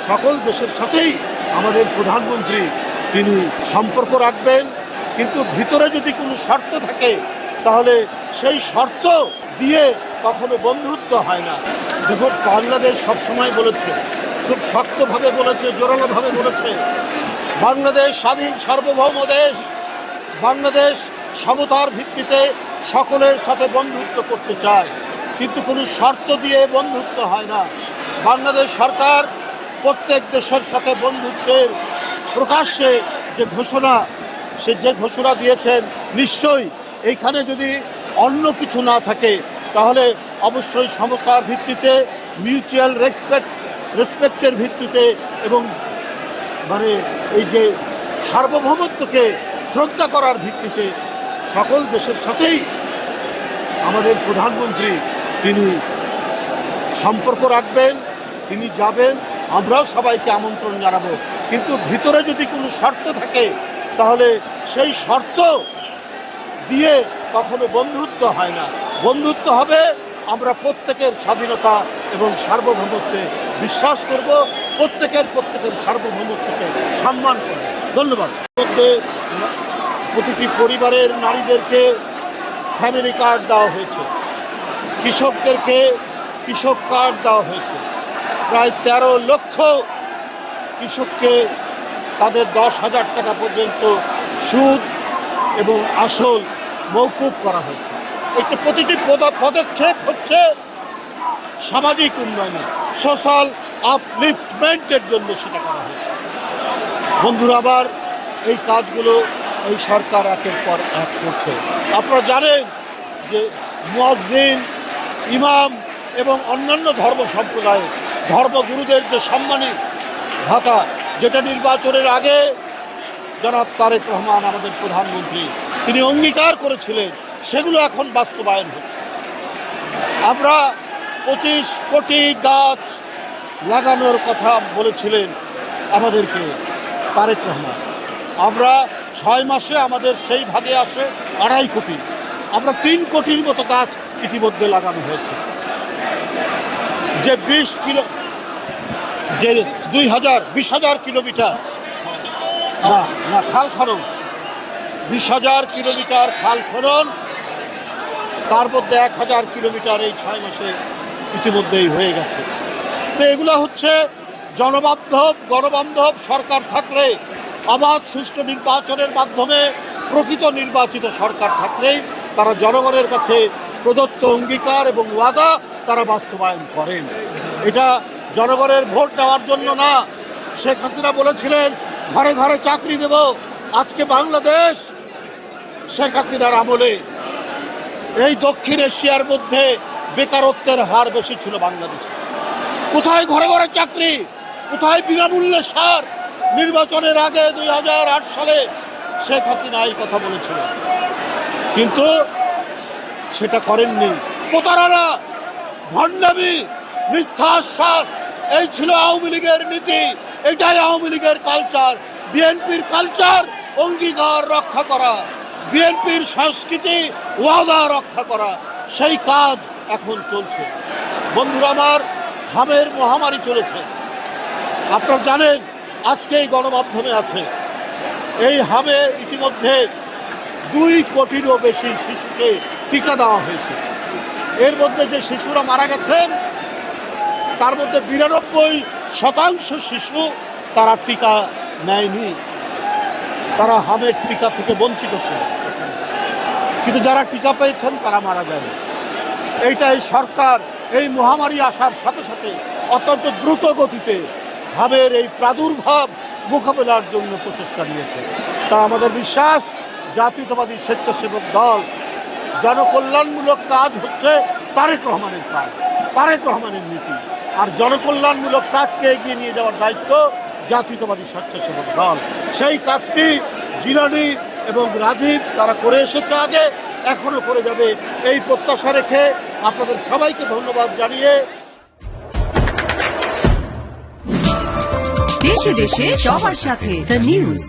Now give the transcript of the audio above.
সকল দেশের সাথেই আমাদের প্রধানমন্ত্রী তিনি সম্পর্ক রাখবেন, কিন্তু ভিতরে যদি কোনো শর্ত থাকে তাহলে সেই শর্ত দিয়ে কখনো বন্ধুত্ব হয় না। দেখুন, বাংলাদেশ সবসময় বলেছে, খুব শক্তভাবে বলেছে, জোরালোভাবে বলেছে, বাংলাদেশ স্বাধীন সার্বভৌম দেশ, বাংলাদেশ সমতার ভিত্তিতে সকলের সাথে বন্ধুত্ব করতে চায়, কিন্তু কোনো শর্ত দিয়ে বন্ধুত্ব হয় না। বাংলাদেশ সরকার প্রত্যেক দেশের সাথে বন্ধুত্বের প্রকাশ্যে যে ঘোষণা দিয়েছেন, নিশ্চয়ই এইখানে যদি অন্য কিছু না থাকে তাহলে অবশ্যই সমতার ভিত্তিতে, মিউচুয়াল রেসপেক্টের ভিত্তিতে এবং এই যে সার্বভৌমত্বকে শ্রদ্ধা করার ভিত্তিতে সকল দেশের সাথেই আমাদের প্রধানমন্ত্রী তিনি সম্পর্ক রাখবেন, তিনি যাবেন, আমরাও সবাইকে আমন্ত্রণ জানাবো, কিন্তু ভিতরে যদি কোনো শর্ত থাকে তাহলে সেই শর্ত দিয়ে কখনো বন্ধুত্ব হয় না। বন্ধুত্ব হবে আমরা প্রত্যেকের স্বাধীনতা এবং সার্বভৌমত্বে বিশ্বাস করব, প্রত্যেকের সার্বভৌমত্বকে সম্মান করব। ধন্যবাদ। মধ্যে প্রতিটি পরিবারের নারীদেরকে ফ্যামিলি কার্ড দেওয়া হয়েছে, কৃষকদেরকে কৃষক কার্ড দেওয়া হয়েছে, প্রায় 13 লক্ষ কৃষককে তাদের 10,000 টাকা পর্যন্ত সুদ এবং আসল মওকুফ করা হয়েছে। একটি প্রতিটি পদক্ষেপ হচ্ছে সামাজিক উন্নয়নে, সোশ্যাল আপলিফটমেন্টের জন্য সেটা করা হয়েছে। বন্ধুরা, আবার এই কাজগুলো এই সরকার একের পর এক করছে। আপনারা জানেন যে মুয়াজ্জিন, ইমাম এবং অন্যান্য ধর্ম সম্প্রদায়ের ধর্মগুরুদের যে সম্মানী ভাতা, যেটা নির্বাচনের আগে জনাব তারেক রহমান আমাদের প্রধানমন্ত্রী তিনি অঙ্গীকার করেছিলেন, সেগুলো এখন বাস্তবায়ন হচ্ছে। আমরা 25 কোটি গাছ লাগানোর কথা বলেছিলেন আমাদেরকে তারেক রহমান, আমরা 6 মাসে আমাদের সেই ভাগে আসে 2.5 কোটি। আমরা 3 কোটির মতো গাছ ইতিমধ্যে লাগানো হয়েছে। যে 20,000 কিলোমিটার না খাল খনন, 20,000 কিলোমিটার খাল খনন, তার মধ্যে 1,000 কিলোমিটার এই 6 মাসে ইতিমধ্যেই হয়ে গেছে। তো এগুলো হচ্ছে গণবান্ধব সরকার থাকলে, অবাধ সুষ্ঠু নির্বাচনের মাধ্যমে প্রকৃত নির্বাচিত সরকার থাকলেই তারা জনগণের কাছে প্রদত্ত অঙ্গীকার এবং ওয়াদা তারা বাস্তবায়ন করেন। এটা জনগণের ভোট নেওয়ার জন্য না। শেখ হাসিনা বলেছিলেন ঘরে ঘরে চাকরি দেব। আজকে বাংলাদেশ শেখ হাসিনার আমলে এই দক্ষিণ এশিয়ার মধ্যে বেকারত্বের হার বেশি ছিল বাংলাদেশে। কোথায় ঘরে ঘরে চাকরি, কোথায় বিনামূল্যে সার? নির্বাচনের আগে 2008 সালে শেখ হাসিনা এই কথা বলেছিলেন, কিন্তু সেটা করেননি। প্রতারণা, ভণ্ডামি, মিথ্যা আশ্বাস, এই ছিল আওয়ামী লীগের নীতি। এটাই আওয়ামী লীগের কালচার। বিএনপির কালচার অঙ্গীকার রক্ষা করা, বিএনপির সংস্কৃতি ওয়াদা রক্ষা করা, সেই কাজ এখন চলছে। বন্ধুরা আমার, হামের মহামারী চলেছে। আপনারা জানেন আজকে এই গণমাধ্যমে আছে, এই হামে ইতিমধ্যে 2 কোটিরও বেশি শিশুকে টিকা দেওয়া হয়েছে। এর মধ্যে যে শিশুরা মারা গেছেন তার মধ্যে 92% শিশু তারা টিকা নেয়নি, তারা হামের টিকা থেকে বঞ্চিত ছিল। কিন্তু যারা টিকা পেয়েছেন তারা মারা যায়। এইটাই সরকার এই মহামারী আসার সাথে সাথে অত্যন্ত দ্রুত গতিতে হামের এই প্রাদুর্ভাব মোকাবেলার জন্য প্রচেষ্টা নিয়েছে। তা আমাদের বিশ্বাস, জাতীয়তাবাদী স্বেচ্ছাসেবক দল জনকল্যাণমূলক কাজ হচ্ছে তারেক রহমানের কাজ, তারেক রহমানের নীতি। আর জনকল্যাণমূলক কাজকে এগিয়ে নিয়ে যাওয়ার দায়িত্ব জাতীয়তাবাদী স্বেচ্ছাসেবক দল। সেই কাজটি জিলানী এবং রাজীব তারা করে এসেছে আগে, এখনো করে যাবে, এই প্রত্যাশা রেখে আপনাদের সবাইকে ধন্যবাদ জানিয়ে দেশে দেশে সবার সাথে দ্য নিউজ।